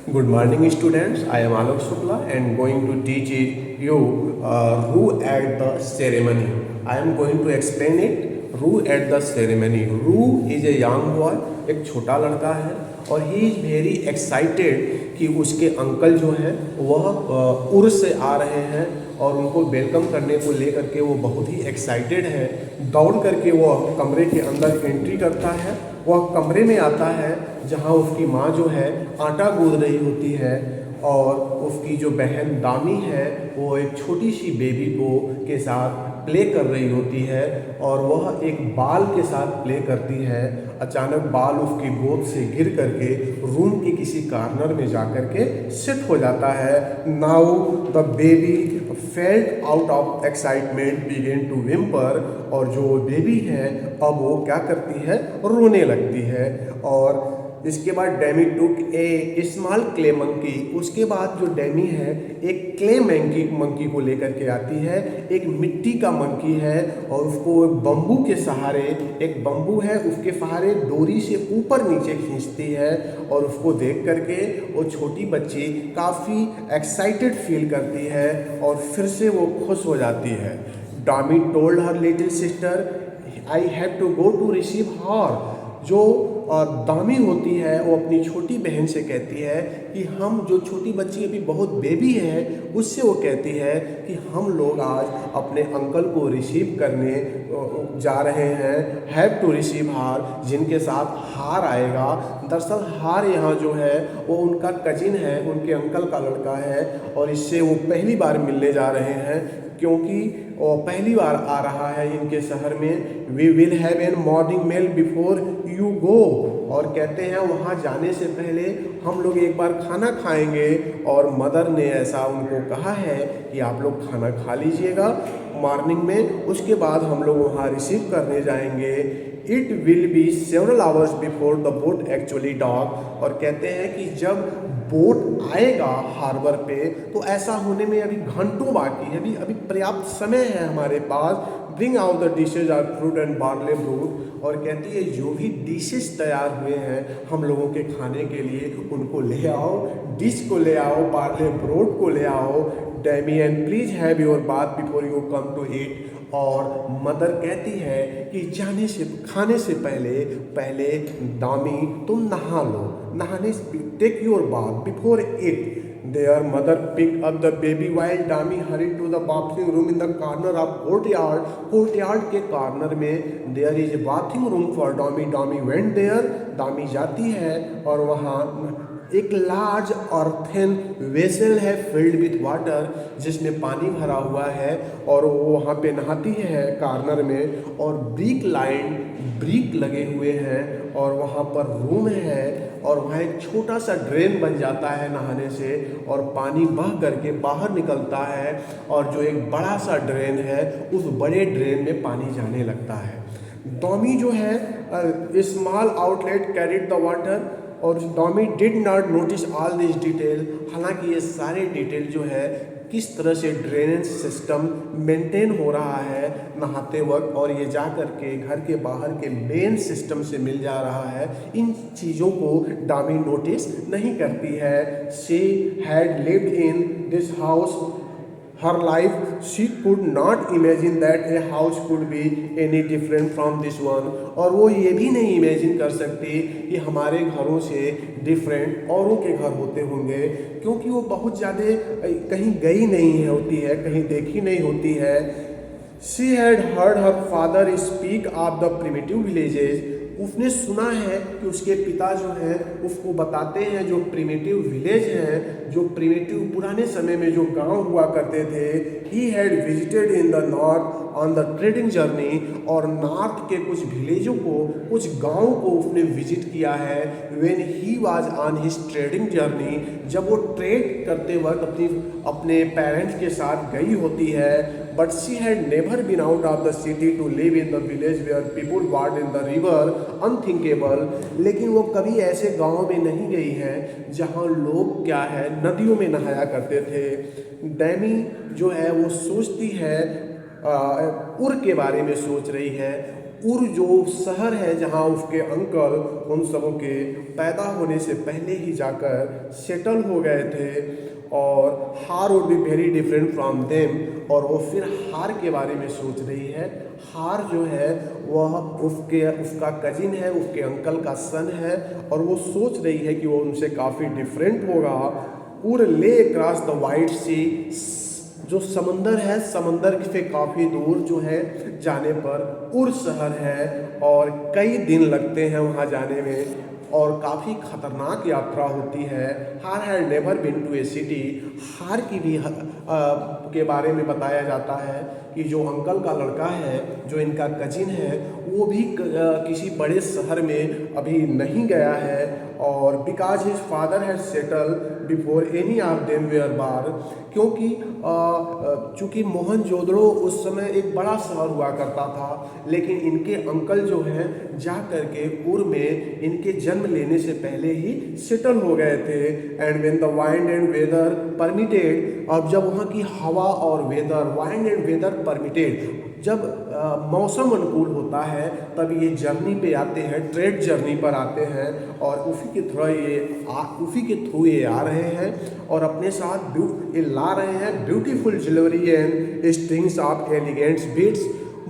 Good morning, students. I am Alok Shukla and going to teach you Ru at the ceremony. I am going to explain it. Ru at the ceremony. Ru is a young boy, एक छोटा लड़का है और he is very excited कि उसके uncle जो हैं वह उर्स से आ रहे हैं और उनको वेलकम करने को लेकर के वो बहुत ही एक्साइटेड है। दौड़ करके वह कमरे के अंदर एंट्री करता है। वह कमरे में आता है जहां उसकी माँ जो है आटा गूंद रही होती है और उसकी जो बहन दामी है वो एक छोटी सी बेबी को के साथ प्ले कर रही होती है और वह एक बाल के साथ प्ले करती है। अचानक बाल उसकी गोद से गिर करके रूम के किसी कॉर्नर में जा कर के सिट हो जाता है। Now the baby felt out of excitement began to whimper और जो बेबी है अब वो क्या करती है, रोने लगती है। और इसके बाद डेमी टुक ए स्मॉल क्ले मंकी, उसके बाद जो डेमी है एक क्ले मंकी को लेकर के आती है। एक मिट्टी का मंकी है और उसको एक बम्बू के सहारे, एक बम्बू है उसके सहारे डोरी से ऊपर नीचे खींचती है और उसको देख करके वो छोटी बच्ची काफ़ी एक्साइटेड फील करती है और फिर से वो खुश हो जाती है। Domi told her little sister I have to go to receive her, जो दामी होती है वो अपनी छोटी बहन से कहती है कि हम, जो छोटी बच्ची अभी बहुत बेबी है उससे वो कहती है कि हम लोग आज अपने अंकल को रिसीव करने जा रहे हैं। हैव टू रिसीव हार, जिनके साथ हार आएगा। दरअसल हार यहाँ जो है वो उनका कजिन है, उनके अंकल का लड़का है और इससे वो पहली बार मिलने जा रहे हैं क्योंकि वो पहली बार आ रहा है इनके शहर में। We will have an morning mail before you go, और कहते हैं वहाँ जाने से पहले हम लोग एक बार खाना खाएंगे और मदर ने ऐसा उनको कहा है कि आप लोग खाना खा लीजिएगा मॉर्निंग में, उसके बाद हम लोग वहाँ रिसीव करने जाएंगे। It will be several hours before the boat actually dock, और कहते हैं कि जब बोट आएगा हार्बर पे तो ऐसा होने में अभी घंटों बाकी है, अभी पर्याप्त समय है हमारे पास। Bring out the dishes our fruit and barley bread, और कहती है जो भी डिशेस तैयार हुए हैं हम लोगों के खाने के लिए उनको ले आओ, डिश को ले आओ, बार्ले ब्रोड को ले आओ। Demi and please have your bath before you come to eat, और मदर कहती है कि जाने से, खाने से पहले दामी तुम नहा लो, नहाने से take your bath before it. Their mother picked up the baby while Dami hurried to the bathing room in the corner of courtyard. Courtyard के कॉर्नर में there is a bathing room for Dami. Dami went there. Dami जाती है और वहाँ एक large earthen vessel है filled with water, जिसमें पानी भरा हुआ है और वो वहाँ पे नहाती है कॉर्नर में। और ब्रिक लगे हुए हैं और वहाँ पर रूम है और वहाँ एक छोटा सा ड्रेन बन जाता है नहाने से और पानी बह करके बाहर निकलता है, और जो एक बड़ा सा ड्रेन है उस बड़े ड्रेन में पानी जाने लगता है। डॉमी जो है small outlet carried the water, और Domi did not notice all this detail, हालांकि ये सारे डिटेल जो है किस तरह से ड्रेनेज सिस्टम मेंटेन हो रहा है नहाते वक्त और ये जा कर के घर के बाहर के मेन सिस्टम से मिल जा रहा है, इन चीज़ों को डॉमी नोटिस नहीं करती है। She had lived in this house her life, she could not imagine that a house could be any different from this one, और वो ये भी नहीं इमेजिन कर सकती कि हमारे घरों से डिफरेंट औरों के घर होते होंगे, क्योंकि वो बहुत ज़्यादा कहीं गई नहीं होती है, कहीं देखी नहीं होती है। She had heard her father speak of the primitive villages, उसने सुना है कि उसके पिता जो हैं उसको बताते हैं जो प्रिमिटिव विलेज हैं, जो प्रिमिटिव पुराने समय में जो गांव हुआ करते थे। He had visited in the north on the trading journey, और नॉर्थ के कुछ विलेजों को, कुछ गाँव को उसने विजिट किया है। When he was on his trading journey, जब वो ट्रेड करते वक्त अपने पेरेंट्स के साथ गई होती है। But she had never been out of the city to live in the village where people ward in the river unthinkable, लेकिन वो कभी ऐसे गाँव में नहीं गई है जहाँ लोग क्या है नदियों में नहाया करते थे। डैमी जो है वो सोचती है उर के बारे में सोच रही है। उर जो शहर है जहाँ उसके अंकल उन सबों के पैदा होने से पहले ही जाकर सेटल हो गए थे, और हार would be very different from them, और वो फिर हार के बारे में सोच रही है। हार जो है वह उसका कजिन है, उसके अंकल का सन है, और वो सोच रही है कि वो उनसे काफ़ी डिफरेंट होगा। उर ले क्रॉस द वाइट सी, जो समंदर है, समंदर से काफ़ी दूर जो है जाने पर उर शहर है, और कई दिन लगते हैं वहाँ जाने में, और काफ़ी खतरनाक यात्रा होती है। Her had never been to a city. हार की भी के बारे में बताया जाता है कि जो अंकल का लड़का है, जो इनका कजिन है, वो भी किसी बड़े शहर में अभी नहीं गया है, और because his father had settle before any of them where bar, क्योंकि चूँकि मोहनजोदड़ो उस समय एक बड़ा शहर हुआ करता था, लेकिन इनके अंकल जो हैं जा करके उर में इनके जन्म लेने से पहले ही सेटल हो गए थे। And when the wind and weather permitted, अब जब वहाँ की हवा और weather, wind and weather permitted, जब मौसम अनुकूल होता है तब ये जर्नी पे आते हैं, ट्रेड जर्नी पर आते हैं, और उसी के थ्रू ये आ रहे हैं, और अपने साथ ये ला रहे हैं beautiful jewellery and strings of elegants beads,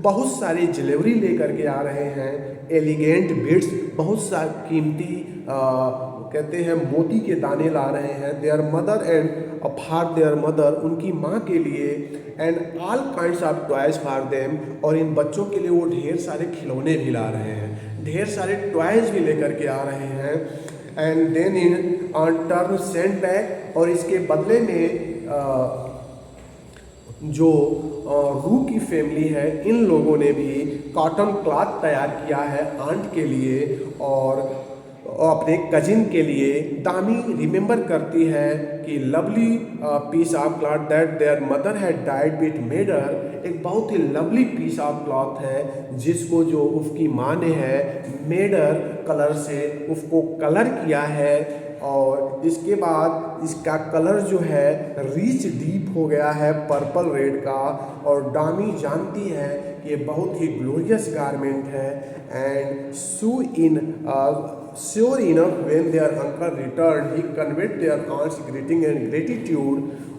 बहुत सारी ज्वेलरी लेकर के आ रहे हैं, एलिगेंट बीड्स, बहुत सा कीमती कहते हैं मोती के दाने ला रहे हैं। There mother and for their mother, उनकी माँ के लिए, and all kinds of toys for them, और इन बच्चों के लिए वो ढेर सारे खिलौने भी ला रहे हैं, ढेर सारे टॉयज भी लेकर के आ रहे हैं। And then in turn send back, और इसके बदले में जो रू की फैमिली है, इन लोगों ने भी कॉटन क्लॉथ तैयार किया है आंट के लिए और अपने कजिन के लिए। दामी रिमेंबर करती है कि lovely piece of cloth that their mother had dyed with madder, एक बहुत ही लवली पीस ऑफ क्लॉथ है जिसको जो उसकी माँ ने है मेडर कलर से उसको कलर किया है, और इसके बाद इसका कलर जो है रिच डीप हो गया है पर्पल रेड का, और डामी जानती है कि ये बहुत ही ग्लोरियस गारमेंट है। And sure enough when their uncle return he conveyed their aunt's greeting and gratitude,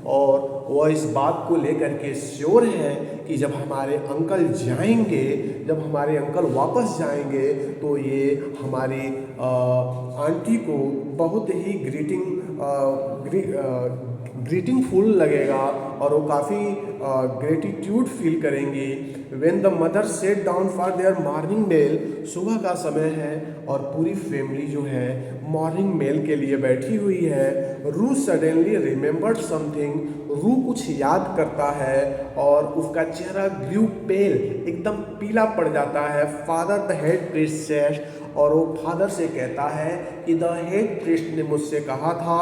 और वह इस बात को लेकर के श्योर है कि जब हमारे अंकल जाएंगे, जब हमारे अंकल वापस जाएंगे, तो ये हमारी आंटी को बहुत ही ग्रीटिंगफुल लगेगा, और वो काफ़ी ग्रेटिट्यूड फील करेंगी। When the mother set down for their morning meal, सुबह का समय है और पूरी फैमिली जो है मॉर्निंग मेल के लिए बैठी हुई है। रू सडनली रिमेंबर्ड समथिंग, रू कुछ याद करता है और उसका चेहरा ग्लू पेल, एकदम पीला पड़ जाता है। Father the head priest said, और वो फादर से कहता है कि द हेड प्रीस्ट ने मुझसे कहा था,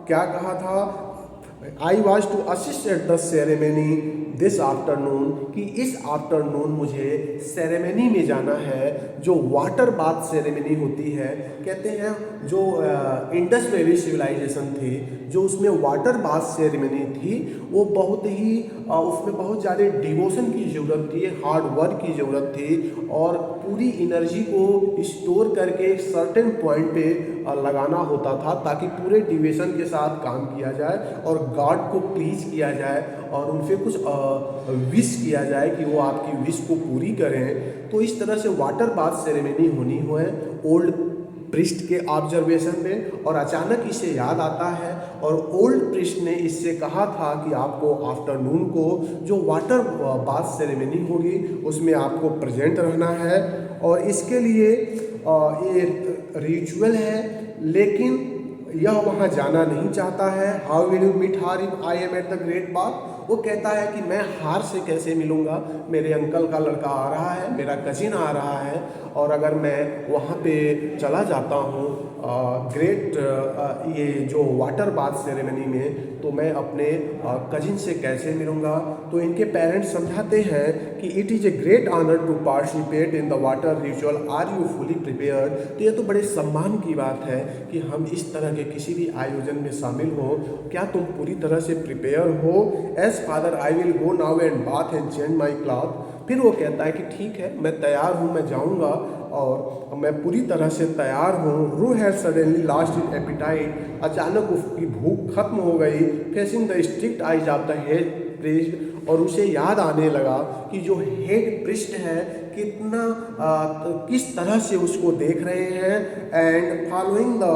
क्या कहा था, I was to assist at the ceremony this afternoon, कि इस आफ्टरनून मुझे सेरेमनी में जाना है, जो वाटर बाथ सेरेमनी होती है। कहते हैं जो इंडस वैली सिविलाइजेशन थी, जो उसमें वाटर बाथ सेरेमनी थी, वो बहुत ही उसमें बहुत ज़्यादा डिवोशन की ज़रूरत थी, हार्ड वर्क की ज़रूरत थी, और पूरी एनर्जी को स्टोर करके एक सर्टेन पॉइंट पे लगाना होता था, ताकि पूरे डिवोशन के साथ काम किया जाए और गॉड को प्लीज किया जाए, और उनसे कुछ विश किया जाए कि वो आपकी विश को पूरी करें। तो इस तरह से वाटर बाथ सेरेमनी होनी है ओल्ड प्रिस्ट के ऑब्जर्वेशन में, और अचानक इसे याद आता है, और ओल्ड प्रिस्ट ने इससे कहा था कि आपको आफ्टरनून को जो वाटर बाथ सेरेमनी होगी उसमें आपको प्रेजेंट रहना है, और इसके लिए ये रिचुअल है, लेकिन यह वहाँ जाना नहीं चाहता है। हाउ विल यू मीट हार if I am at the great bath, वो कहता है कि मैं हार से कैसे मिलूँगा, मेरे अंकल का लड़का आ रहा है, मेरा कजिन आ रहा है, और अगर मैं वहाँ पे चला जाता हूँ ये जो वाटर बाथ सेरेमनी में, तो मैं अपने कजिन से कैसे मिलूँगा। तो इनके पेरेंट्स समझाते हैं कि it is a great honour to participate in the water ritual, are you fully prepared. तो ये तो बड़े सम्मान की बात है कि हम इस तरह के किसी भी आयोजन में शामिल हों, क्या तुम पूरी तरह से प्रिपेयर हो। As father I will go now and bath and change my cloth, फिर वो कहता है कि ठीक है, मैं तैयार हूँ, मैं जाऊँगा और मैं पूरी तरह से तैयार हूँ। रू had suddenly lost his appetite, अचानक उसकी भूख खत्म हो गई। Facing the strict eyes of the head priest, और उसे याद आने लगा कि जो हेड प्रीस्ट है कितना किस तरह से उसको देख रहे हैं। And following the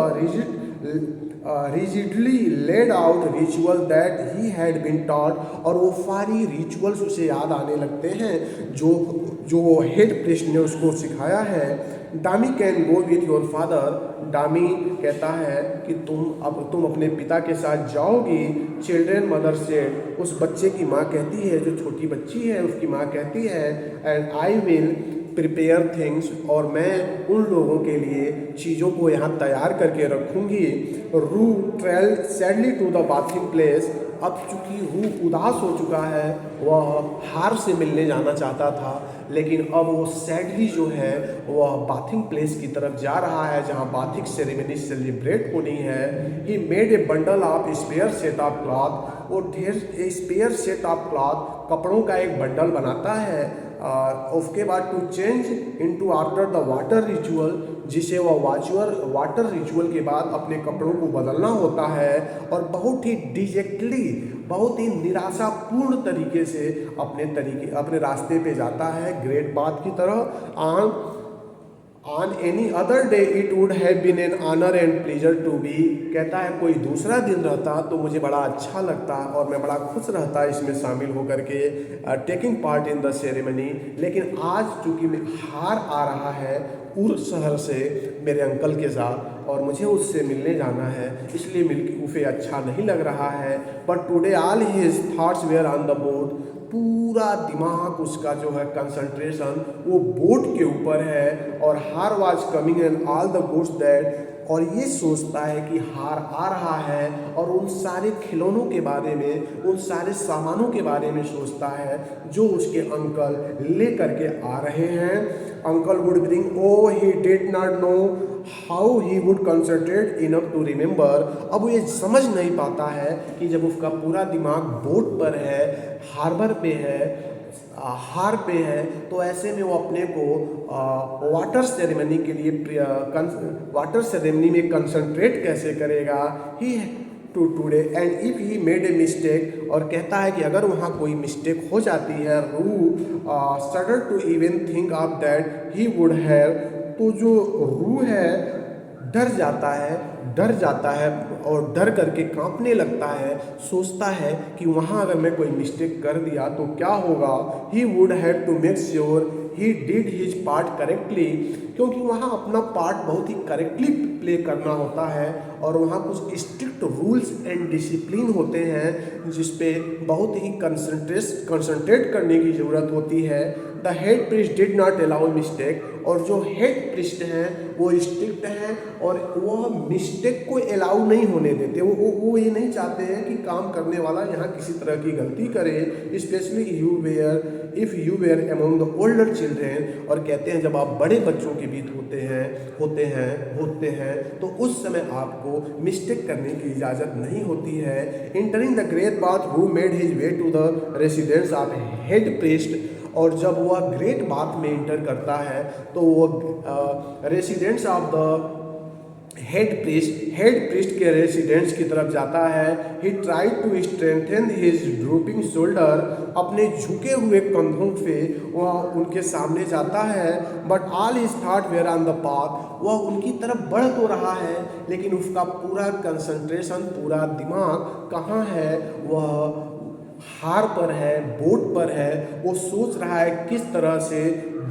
rigidly laid out ritual that he had been taught, और वो सारी रिचुअल्स उसे याद आने लगते हैं जो जो वो हेड प्रीस्ट ने उसको सिखाया है। Dummy can go with your father, dummy कहता है कि तुम अपने पिता के साथ जाओगी। चिल्ड्रेन मदर से, उस बच्चे की माँ कहती है, जो छोटी बच्ची है उसकी माँ कहती है, and I will prepare things, और मैं उन लोगों के लिए चीज़ों को यहाँ तैयार करके रखूँगी। Ru trail sadly to the bathing place, अब चूँकि रू उदास हो चुका है, वह हार से मिलने जाना चाहता था, लेकिन अब वो सैडली जो है वह बाथिंग प्लेस की तरफ जा रहा है जहाँ बाथिंग सेरेमनी सेलिब्रेट होनी है। He made a bundle of spare set of cloth, वो ढेर स्पेयर सेट ऑफ क्लॉथ, कपड़ों का एक बंडल बनाता है। उसके बाद to change into after the water ritual, जिसे वह वाटर रिचुअल के बाद अपने कपड़ों को बदलना होता है, और बहुत ही डिजेक्टली, बहुत ही निराशापूर्ण तरीके से अपने रास्ते पे जाता है ग्रेट बाथ की तरह। On any other day it would have been an honour and pleasure to be, कहता है कोई दूसरा दिन रहता तो मुझे बड़ा अच्छा लगता और मैं बड़ा खुश रहता इसमें शामिल होकर के taking part in the ceremony, लेकिन आज चूँकि हार आ रहा है उर शहर से मेरे अंकल के साथ और मुझे उससे मिलने जाना है, इसलिए मिलके उसे अच्छा नहीं लग रहा है। But today all his thoughts were on the boat, पूरा दिमाग उसका जो है कंसंट्रेशन वो बोट के ऊपर है, और हार was coming and all the goods that, और ये सोचता है कि हार आ रहा है और उन सारे खिलौनों के बारे में, उन सारे सामानों के बारे में सोचता है जो उसके अंकल ले करके आ रहे हैं। Uncle would bring, oh he did not know how he would concentrate enough to remember, अब वो ये समझ नहीं पाता है कि जब उसका पूरा दिमाग बोट पर है, हार्बर पे है, हार पे है, तो ऐसे में वो अपने को वाटर सेरेमनी के लिए वाटर सेरेमनी में कंसंट्रेट कैसे करेगा। He too today and if he made a mistake, और कहता है कि अगर वहाँ कोई मिस्टेक हो जाती है, Ru shudder to even think of that he would have, तो जो रू है डर जाता है और डर करके कांपने लगता है, सोचता है कि वहाँ अगर मैं कोई मिस्टेक कर दिया तो क्या होगा। He would have to make sure he did his part correctly, क्योंकि वहाँ अपना पार्ट बहुत ही करेक्टली प्ले करना होता है और वहाँ कुछ स्ट्रिक्ट रूल्स एंड डिसिप्लिन होते हैं जिस पे बहुत ही कंसंट्रेट करने की ज़रूरत होती है। The head priest did not allow mistake, और जो हेड प्रीस्ट हैं वो स्ट्रिक्ट हैं और वह मिस्टेक को अलाउ नहीं होने देते। वो ये नहीं चाहते हैं कि काम करने वाला यहाँ किसी तरह की गलती करे, specially if you were among the older children, और कहते हैं जब आप बड़े बच्चों के बीच होते हैं तो उस समय आपको मिस्टेक करने की इजाज़त नहीं होती है। Entering the great bath Ru made his way to the residence of head priest, और जब वह ग्रेट बाथ में इंटर करता है तो वह residents of the head priest के रेसिडेंट्स की तरफ जाता है। He tried to strengthen his drooping shoulder, अपने झुके हुए कंधों से वह उनके सामने जाता है। But all his thought were on the path, वह उनकी तरफ बढ़ तो रहा है लेकिन उसका पूरा कंसंट्रेशन, पूरा दिमाग कहाँ है, वह हार पर है, बोट पर है। वो सोच रहा है किस तरह से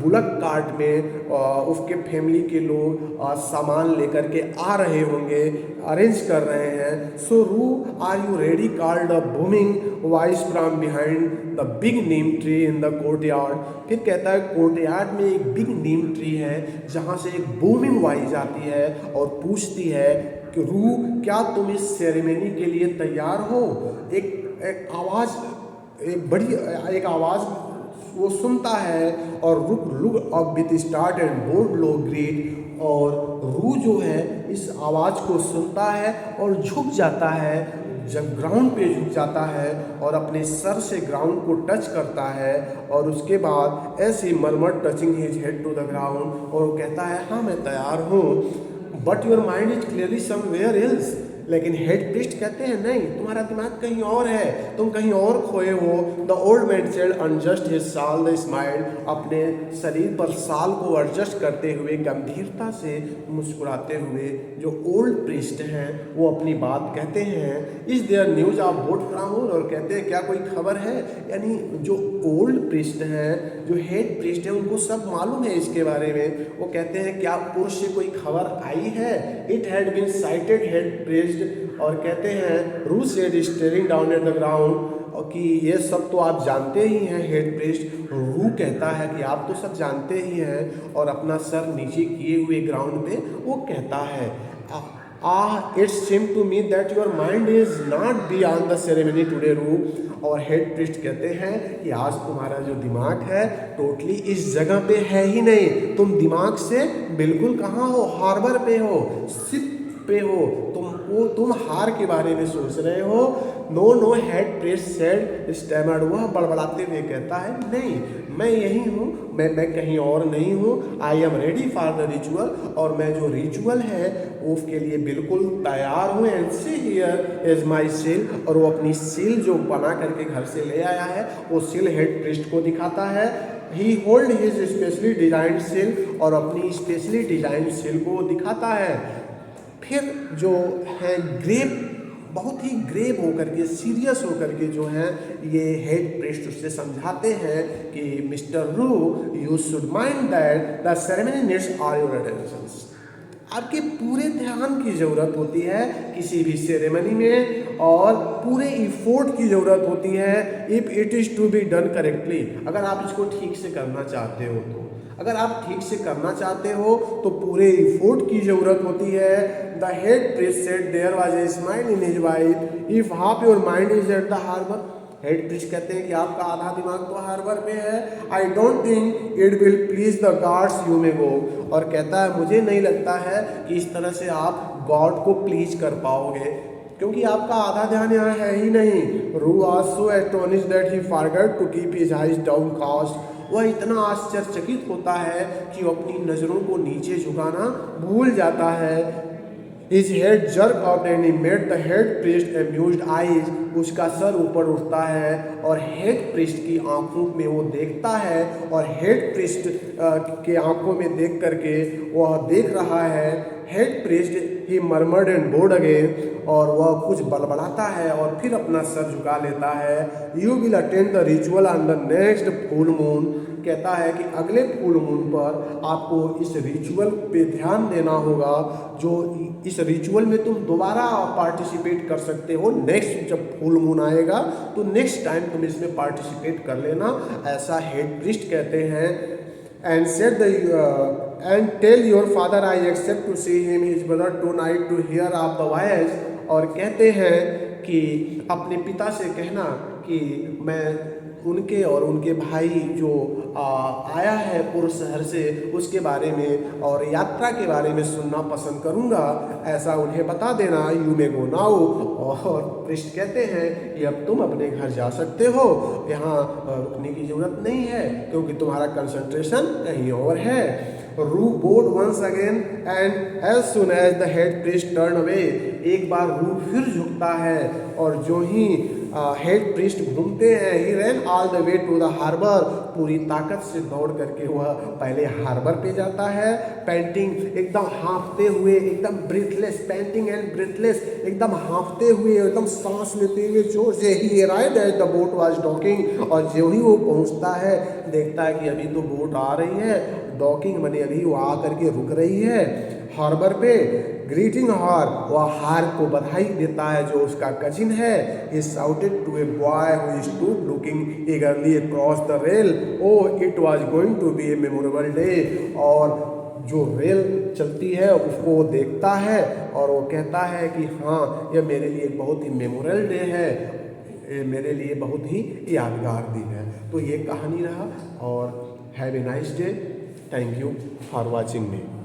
बुलक कार्ट में उसके फैमिली के लोग सामान लेकर के आ रहे होंगे, अरेंज कर रहे हैं। So Ru are you ready, called a booming voice from behind the big neem tree in the courtyard. फिर कहता है कोर्टयार्ड में एक बिग नीम ट्री है जहाँ से एक बूमिंग वॉइस आती है और पूछती है कि रू, क्या तुम इस सेरेमनी के लिए तैयार हो। एक आवाज़ वो सुनता है और Ru look up with start and bowed low greed, और रू जो है इस आवाज़ को सुनता है और झुक जाता है, जब ग्राउंड पे झुक जाता है और अपने सर से ग्राउंड को टच करता है, और उसके बाद ऐसे murmur touching his head to the ground, और वो कहता है हाँ मैं तैयार हूँ, but your mind is clearly somewhere else. लेकिन हेड प्रीस्ट कहते हैं नहीं, तुम्हारा दिमाग कहीं और है, तुम कहीं और खोए हो। The old man said unjust his साल द स्माइल, अपने शरीर पर साल को एडजस्ट करते हुए गंभीरता से मुस्कुराते हुए जो ओल्ड प्रीस्ट हैं वो अपनी बात कहते हैं, is there news of boat frown, और कहते हैं क्या कोई खबर है। यानी जो ओल्ड प्रीस्ट हैं, जो हेड प्रीस्ट हैं, उनको सब मालूम है इसके बारे में। वो कहते हैं क्या पुरुष से कोई खबर आई है। It had been sighted head priest, और कहते हैं Ru said staring down at the ground, कि ये सब तो आप जानते ही हैं। हेड प्रीस्ट रू कहता है कि आप तो सब जानते ही हैं, और अपना सर नीचे किए हुए ग्राउंड पे वो कहता है it's seem to me that your mind is not beyond the ceremony today Ru, और हेड प्रीस्ट कहते हैं कि आज तुम्हारा जो दिमाग है टोटली इस जगह पे है ही नहीं, तुम दिमाग से बिल्कुल कहाँ हो, हार्बर पे हो, शिप पे हो, तुम हार के बारे में सोच रहे हो। No no head priest said stammered, वह बड़बड़ाते हुए कहता है नहीं मैं यही हूँ, मैं कहीं और नहीं हूँ। I am ready for the ritual, और मैं जो रिचुअल है उसके लिए बिल्कुल तैयार हूँ। And see here is my seal, और वो अपनी सील जो बना करके घर से ले आया है वो सील हेड प्रीस्ट को दिखाता है। He hold his specially designed seal, और अपनी स्पेशली डिजाइंड सील को दिखाता है। फिर जो है ग्रेव, बहुत ही ग्रेव होकर के, सीरियस होकर के जो है ये हेड प्रीस्ट उससे समझाते हैं कि मिस्टर रू you should mind that the ceremony needs all your attentions, आपके पूरे ध्यान की ज़रूरत होती है किसी भी सेरेमनी में, और पूरे इफोर्ट की ज़रूरत होती है। If it is to be done correctly, अगर आप इसको ठीक से करना चाहते हो तो, अगर आप ठीक से करना चाहते हो तो पूरे इफोर्ट की ज़रूरत होती है। The head priest said there was a smile in his wife if half your mind is at the harbour, head priest कहते हैं कि आपका आधा दिमाग तो हार्बर पे है। I don't think it will please the gods you may go, और कहता है मुझे नहीं लगता है कि इस तरह से आप गॉड को प्लीज कर पाओगे, क्योंकि आपका आधा ध्यान यहाँ है ही नहीं। Ru was so astonished that he forgot to keep his eyes downcast, वह इतना आश्चर्यचकित होता है कि वो अपनी नज़रों को नीचे झुकाना भूल जाता है। His head jerked out and he met the head priest amused eyes, उसका सर ऊपर उठता है और हेड प्रीस्ट की आंखों में वो देखता है, और हेड प्रीस्ट के आंखों में देख करके वह देख रहा है। Head priest he murmured and bowed again, और वह कुछ बड़बड़ाता है और फिर अपना सर झुका लेता है। You will attend the ritual on the next full moon, कहता है कि अगले फुल मून पर आपको इस रिचुअल पे ध्यान देना होगा, जो इस रिचुअल में तुम दोबारा पार्टिसिपेट कर सकते हो। नेक्स्ट जब फुल मून आएगा तो नेक्स्ट टाइम तुम इसमें पार्टिसिपेट कर लेना, ऐसा हेड प्रीस्ट कहते हैं। And said the and tell your father I accept to see him his brother tonight to hear of the voice, और कहते हैं कि अपने पिता से कहना कि मैं उनके और उनके भाई जो आया है पूर्व शहर से उसके बारे में और यात्रा के बारे में सुनना पसंद करूंगा, ऐसा उन्हें बता देना। यू मे गो नाउ, और प्रीस्ट कहते हैं कि अब तुम अपने घर जा सकते हो, यहाँ रुकने की ज़रूरत नहीं है क्योंकि तुम्हारा कंसंट्रेशन कहीं और है। Ru bowed once again and as soon as the head priest turn away, एक बार रू फिर झुकता है, और जो ही हेड प्रीस्ट घूमते हैं he ran all the way to the harbour, पूरी ताकत से दौड़ करके वह पहले हार्बर पे जाता है। पैंटिंग, एकदम हाँफते हुए, एकदम ब्रीथलेस, पैंटिंग एंड ब्रीथलेस, एकदम हाँफते हुए, एकदम सांस लेते हुए जोर से ही arrived at the boat was docking, और जो ही वो पहुंचता है देखता है कि अभी तो बोट आ रही है, डॉकिंग मने अभी वो आ करके रुक रही है हार्बर पे। ग्रीटिंग हार, वह हार को बधाई देता है जो उसका कजिन है। He shouted to a boy who stood looking eagerly across the rail, oh it was going to be a memorable day, और जो रेल चलती है उसको वो देखता है और वो कहता है कि हाँ यह मेरे लिए बहुत ही मेमोरेबल डे है। मेरे लिए बहुत ही यादगार दिन है। तो ये कहानी रहा और have a nice day. Thank you for watching me.